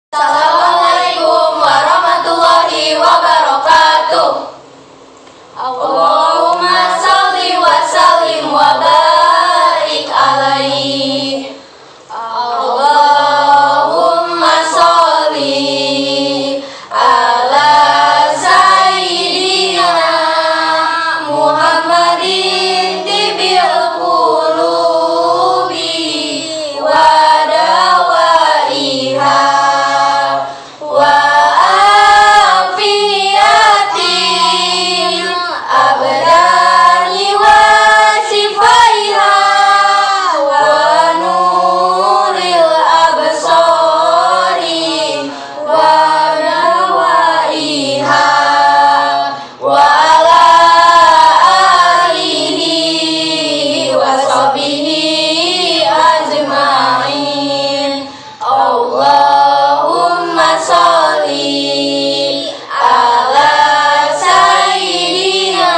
Assalamualaikum warahmatullahi wabarakatuh. Allahumma sholli wa sallim wa barik alaihi. Allahumma sholli ala sayyidina Muhammadin tibil qulubi wa dawaiha wa afiyatil abdani wa sifaiha wa nuril absari wa dawaiha wa ala alihi wa sahbihi ajma'in. Allahumma sholli ala sayyidina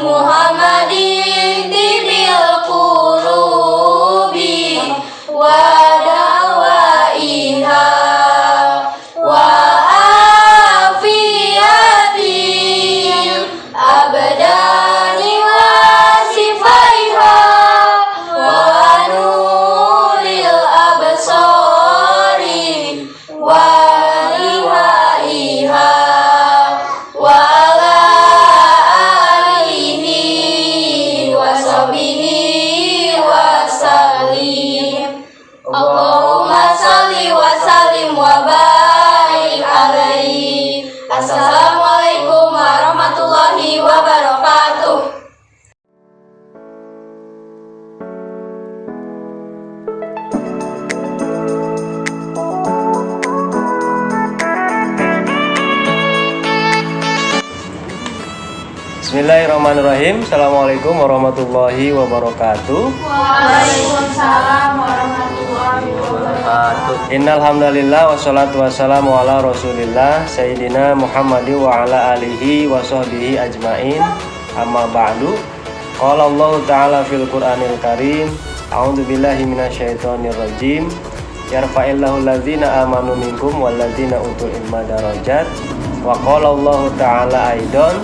Muhammadin tibil qulubi wa dawaiha wa afiyatil abdani wa sifaiha wa nuril absari wa liwaiha wa ala alihi wa sahbihi wa sallim. Allahumma sholli wa sallim wa barik alaihi. Assalamualaikum warahmatullahi wabarakatuh. Bismillahirrahmanirrahim. Assalamualaikum warahmatullahi wabarakatuh. Waalaikumsalam warahmatullahi wabarakatuh. Innal hamdalillah wassalatu wassalamu ala Rasulillah Sayyidina Muhammadi wa ala alihi wa sahbihi ajmain. Amma ba'du. Qala Allah Ta'ala fil Qur'anil Karim. A'udzu billahi minasyaitonir rajim. Yarfa'illahu alladzina amanu minkum walladzina utul ilma darajat. Wa qala Allah Ta'ala aidan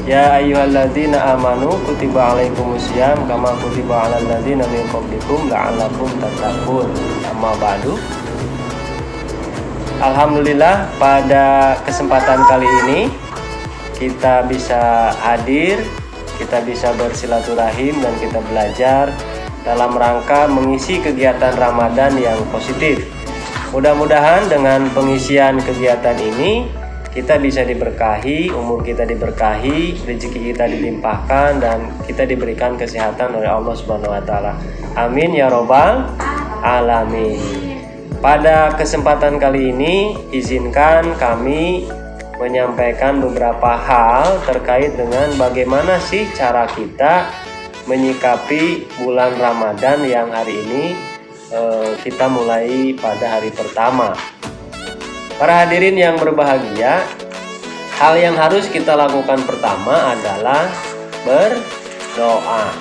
ya ayyuhalladzina amanu kutiba alaikumusiyam kama kutiba alal ladzina min qablikum la'allakum tattaqun. Amma ba'du. Alhamdulillah, pada kesempatan kali ini kita bisa hadir, kita bisa bersilaturahim dan kita belajar dalam rangka mengisi kegiatan Ramadan yang positif. Mudah-mudahan dengan pengisian kegiatan ini kita bisa diberkahi, umur kita diberkahi, rezeki kita dilimpahkan, dan kita diberikan kesehatan oleh Allah Subhanahu wa Ta'ala. Amin ya Robbal Alamin. Pada kesempatan kali ini, izinkan kami menyampaikan beberapa hal terkait dengan bagaimana sih cara kita menyikapi bulan Ramadan yang hari ini kita mulai pada hari pertama. Para hadirin yang berbahagia, hal yang harus kita lakukan pertama adalah berdoa.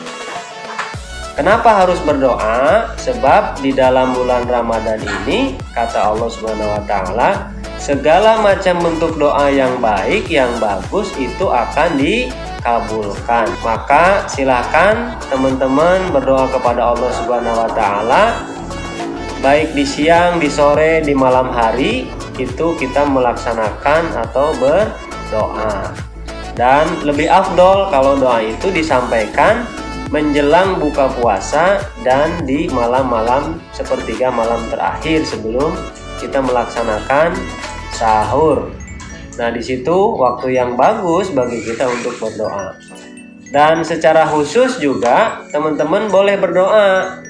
Kenapa harus berdoa? Sebab di dalam bulan Ramadan ini, kata Allah Subhanahu wa Ta'ala, segala macam bentuk doa yang baik, yang bagus itu akan dikabulkan. Maka silakan teman-teman berdoa kepada Allah Subhanahu wa Ta'ala, baik di siang, di sore, di malam hari, itu kita melaksanakan atau berdoa. Dan lebih afdol kalau doa itu disampaikan menjelang buka puasa dan di malam-malam sepertiga malam terakhir sebelum kita melaksanakan sahur. Nah, di situ waktu yang bagus bagi kita untuk berdoa. Dan secara khusus juga teman-teman boleh berdoa.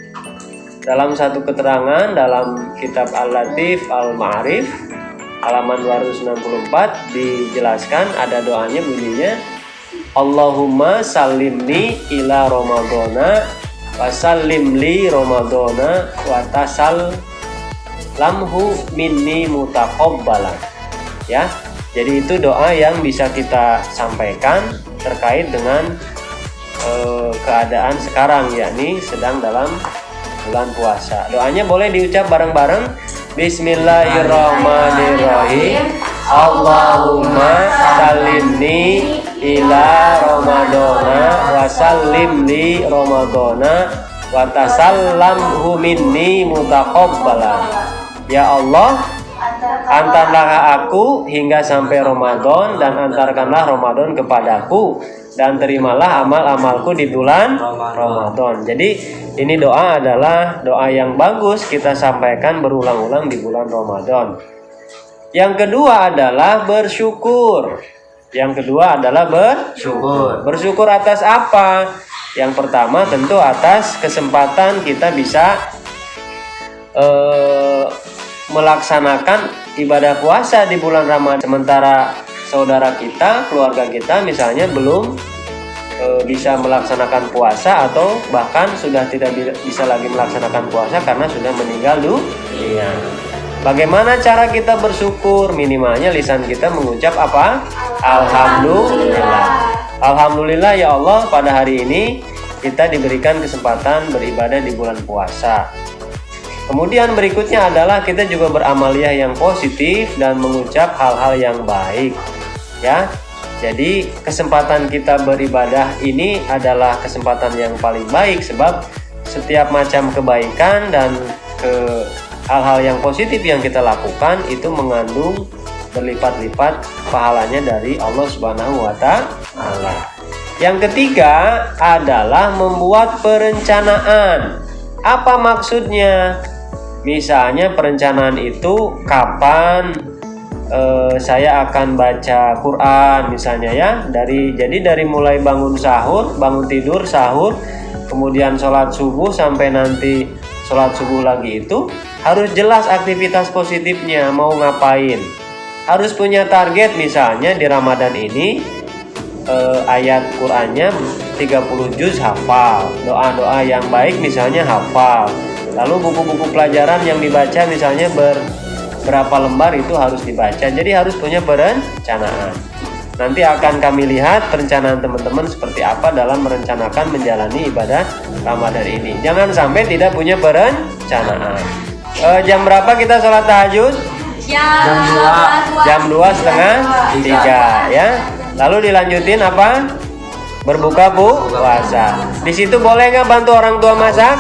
Dalam satu keterangan dalam kitab Al-Latif Al-Ma'arif halaman 264 dijelaskan ada doanya bunyinya Allahumma salimni ila Ramadana wa salimli Ramadana wa tasal lamhu minni mutaqabbalan. Ya, jadi itu doa yang bisa kita sampaikan terkait dengan keadaan sekarang, yakni sedang dalam bulan puasa. Doanya boleh diucap bareng-bareng. Bismillahirrahmanirrahim. Allahumma salimni ila Ramadana wa salimli Ramadana wa tasallamhu minni mutaqabbalan. Ya Allah, antarkanlah aku hingga sampai Ramadan dan antarkanlah Ramadan kepadaku dan terimalah amal-amalku di bulan Ramadan. Jadi ini doa adalah doa yang bagus kita sampaikan berulang-ulang di bulan Ramadan. Yang kedua adalah bersyukur. Yang kedua adalah bersyukur. Bersyukur atas apa? Yang pertama tentu atas kesempatan kita bisa melaksanakan ibadah puasa di bulan Ramadan. Sementara saudara kita, keluarga kita misalnya belum bisa melaksanakan puasa atau bahkan sudah tidak bisa lagi melaksanakan puasa karena sudah meninggal dunia. Bagaimana cara kita bersyukur? Minimalnya lisan kita mengucap apa? Alhamdulillah. Alhamdulillah ya Allah, pada hari ini kita diberikan kesempatan beribadah di bulan puasa. Kemudian berikutnya adalah kita juga beramaliyah yang positif dan mengucap hal-hal yang baik. Ya, jadi kesempatan kita beribadah ini adalah kesempatan yang paling baik sebab setiap macam kebaikan dan hal-hal yang positif yang kita lakukan itu mengandung berlipat-lipat pahalanya dari Allah Subhanahu wa Ta'ala. Yang ketiga adalah membuat perencanaan. Apa maksudnya? Misalnya perencanaan itu kapan saya akan baca Quran misalnya ya, jadi dari mulai bangun sahur, bangun tidur sahur, kemudian sholat subuh sampai nanti sholat subuh lagi, itu harus jelas aktivitas positifnya mau ngapain. Harus punya target, misalnya di Ramadan ini ayat Qurannya 30 juz hafal, doa-doa yang baik misalnya hafal, lalu buku-buku pelajaran yang dibaca misalnya berapa lembar itu harus dibaca. Jadi harus punya perencanaan. Nanti akan kami lihat perencanaan teman-teman seperti apa dalam merencanakan menjalani ibadah Ramadan ini. Jangan sampai tidak punya perencanaan. Jam berapa kita sholat tahajud? Jam 2:30 ya. Lalu dilanjutin apa? Berbuka puasa. Di situ boleh nggak bantu orang tua masak?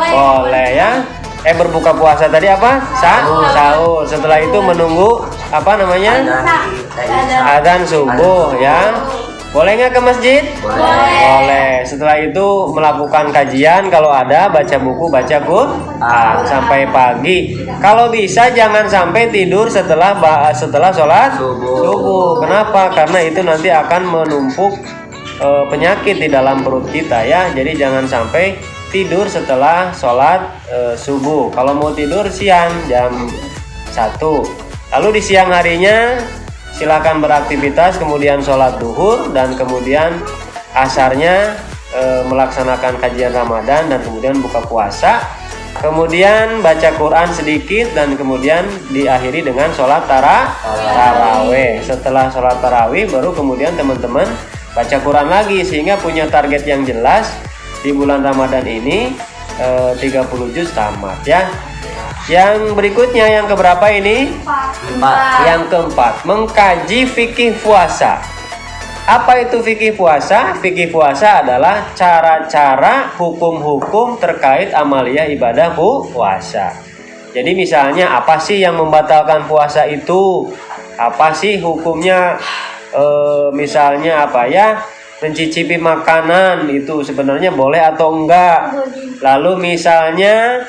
Boleh ya. Berbuka puasa tadi apa? Sahur. Setelah itu menunggu apa namanya? Adzan subuh ya. Boleh nggak ke masjid? Boleh. Setelah itu melakukan kajian kalau ada, baca buku, baca Quran sampai pagi. Kalau bisa jangan sampai tidur setelah sholat subuh. Kenapa? Karena itu nanti akan menumpuk penyakit di dalam perut kita ya. Jadi jangan sampai tidur setelah sholat subuh. Kalau mau tidur siang jam 1. Lalu di siang harinya silakan beraktivitas, kemudian sholat duhur dan kemudian asarnya melaksanakan kajian Ramadan dan kemudian buka puasa. Kemudian baca Quran sedikit dan kemudian diakhiri dengan sholat tarawih. Setelah sholat tarawih baru kemudian teman-teman baca Quran lagi sehingga punya target yang jelas. Di bulan Ramadan ini 30 juz tamat ya. Yang berikutnya yang keberapa ini? 4. Yang keempat, mengkaji fikih puasa. Apa itu fikih puasa? Fikih puasa adalah cara-cara hukum-hukum terkait amaliyah ibadah puasa. Jadi misalnya apa sih yang membatalkan puasa itu? Apa sih hukumnya? Misalnya apa ya? mencicipi makanan itu sebenarnya boleh atau enggak. Lalu misalnya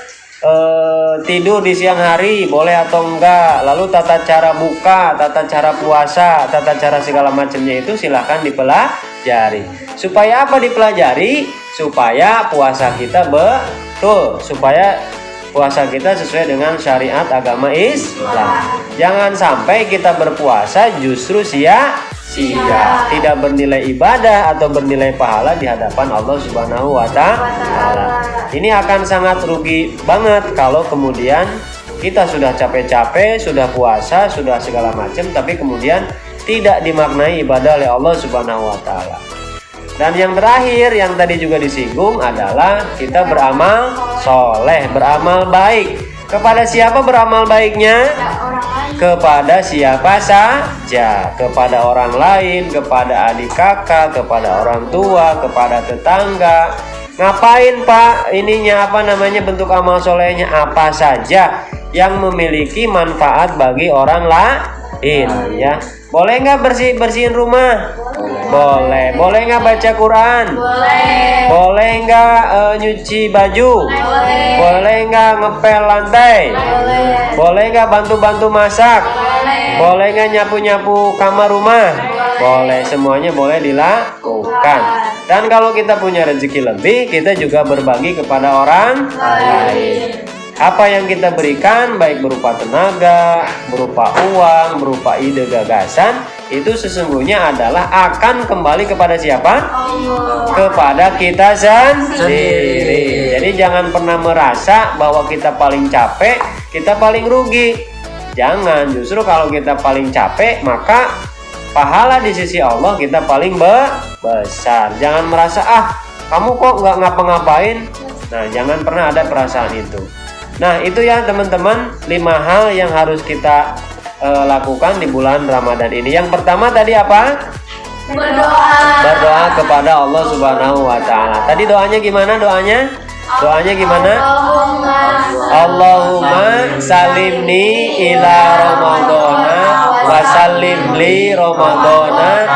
tidur di siang hari boleh atau enggak. Lalu tata cara buka, tata cara puasa, tata cara segala macamnya itu silahkan dipelajari. Supaya apa dipelajari? Supaya puasa kita betul, supaya puasa kita sesuai dengan syariat agama Islam. Jangan sampai kita berpuasa justru sia-sia, tidak bernilai ibadah atau bernilai pahala di hadapan Allah Subhanahu wa Ta'ala. Ini akan sangat rugi banget kalau kemudian kita sudah capek-capek, sudah puasa, sudah segala macam, tapi kemudian tidak dimaknai ibadah oleh Allah Subhanahu wa Ta'ala. Dan yang terakhir yang tadi juga disinggung adalah kita beramal soleh, beramal baik. Kepada siapa beramal baiknya? Kepada siapa saja, kepada orang lain, kepada adik kakak, kepada orang tua, kepada tetangga. Ngapain Pak ininya bentuk amal solehnya? Apa saja yang memiliki manfaat bagi orang lain ya. Boleh nggak bersihin rumah? Boleh. Boleh nggak baca Quran? Boleh. Boleh nggak nyuci baju? Boleh. Boleh nggak ngepel lantai? Boleh. Boleh nggak bantu-bantu masak? Boleh. Boleh nggak nyapu-nyapu kamar rumah? Boleh. Semuanya boleh dilakukan. Dan kalau kita punya rezeki lebih, kita juga berbagi kepada orang lain. Apa yang kita berikan, baik berupa tenaga, berupa uang, berupa ide gagasan, itu sesungguhnya adalah akan kembali kepada siapa? Allah. Kepada kita sendiri. Jadi jangan pernah merasa bahwa kita paling capek, kita paling rugi. Jangan, justru kalau kita paling capek, maka pahala di sisi Allah kita paling besar. Jangan merasa, kamu kok nggak ngapa-ngapain. Nah, jangan pernah ada perasaan itu. Nah, itu ya teman-teman, 5 hal yang harus kita lakukan di bulan Ramadan ini. Yang pertama tadi apa? Berdoa kepada Allah Subhanahu wa Ta'ala. Tadi doanya gimana doanya? Doanya gimana? Allahumma salimni ila Ramadana wa salim li Ramadana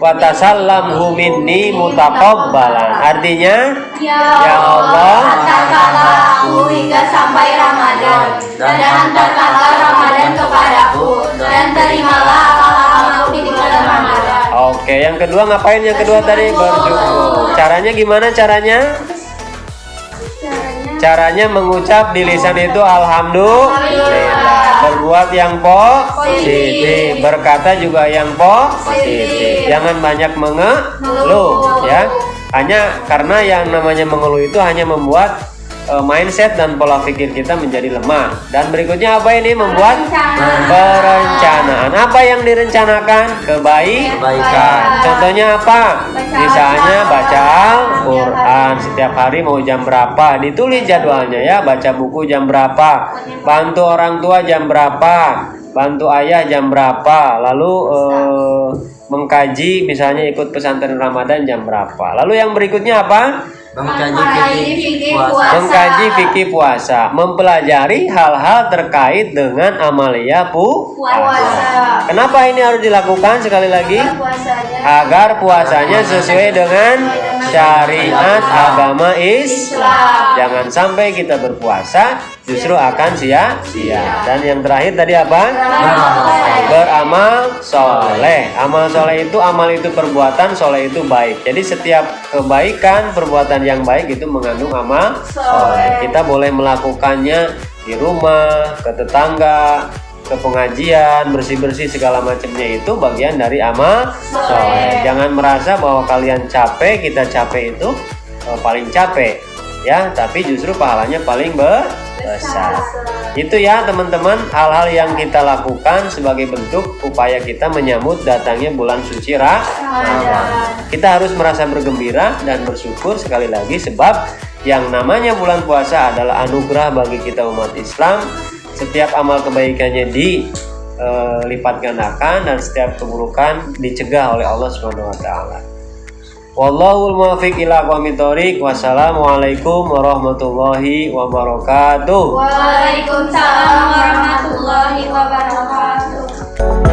wa tasallamhu minni mutaqabbalan. Artinya, ya Allah, hantarkanlah aku hingga sampai Ramadan, dan hantarkanlah Ramadan kepadaku, dan terimalah amal-amalku di bulan Ramadan. Oke, yang kedua ngapain? Yang kedua tadi bersyukur. Caranya gimana caranya? Caranya mengucap di lisan itu alhamdulillah. Berbuat yang positif, berkata juga yang positif. Jangan banyak mengeluh ya. Hanya karena yang namanya mengeluh itu hanya membuat mindset dan pola pikir kita menjadi lemah. Dan berikutnya apa ini? Membuat perencanaan. Apa yang direncanakan? Kebaikan. Contohnya apa? Misalnya baca Al-Quran setiap hari mau jam berapa, ditulis jadwalnya ya. Baca buku jam berapa, bantu orang tua jam berapa, bantu ayah jam berapa, lalu mengkaji misalnya ikut pesantren Ramadan jam berapa. Lalu yang berikutnya apa? Mengkaji fikih puasa, mempelajari hal-hal terkait dengan amalia puasa. Kenapa ini harus dilakukan sekali lagi? Agar puasanya sesuai dengan syariat agama Islam. Jangan sampai kita berpuasa justru akan sia-sia. Dan yang terakhir tadi apa? Beramal soleh. Amal soleh itu, amal itu perbuatan, soleh itu baik. Jadi setiap kebaikan, perbuatan yang baik itu mengandung amal soleh. Kita boleh melakukannya di rumah, ke tetangga, ke pengajian, bersih-bersih segala macamnya, itu bagian dari amal soleh. Jangan merasa bahwa kalian capek, kita capek itu paling capek ya, tapi justru pahalanya paling besar. Itu ya teman-teman, hal-hal yang kita lakukan sebagai bentuk upaya kita menyambut datangnya bulan suci Ramadan. Kita harus merasa bergembira dan bersyukur sekali lagi, sebab yang namanya bulan puasa adalah anugerah bagi kita umat Islam. Setiap amal kebaikannya dilipat gandakan dan setiap keburukan dicegah oleh Allah Subhanahu wa Ta'ala. Wallahul muwaffiq ila aqwamit thoriq. Wassalamualaikum warahmatullahi wabarakatuh. Waalaikumsalam warahmatullahi wabarakatuh.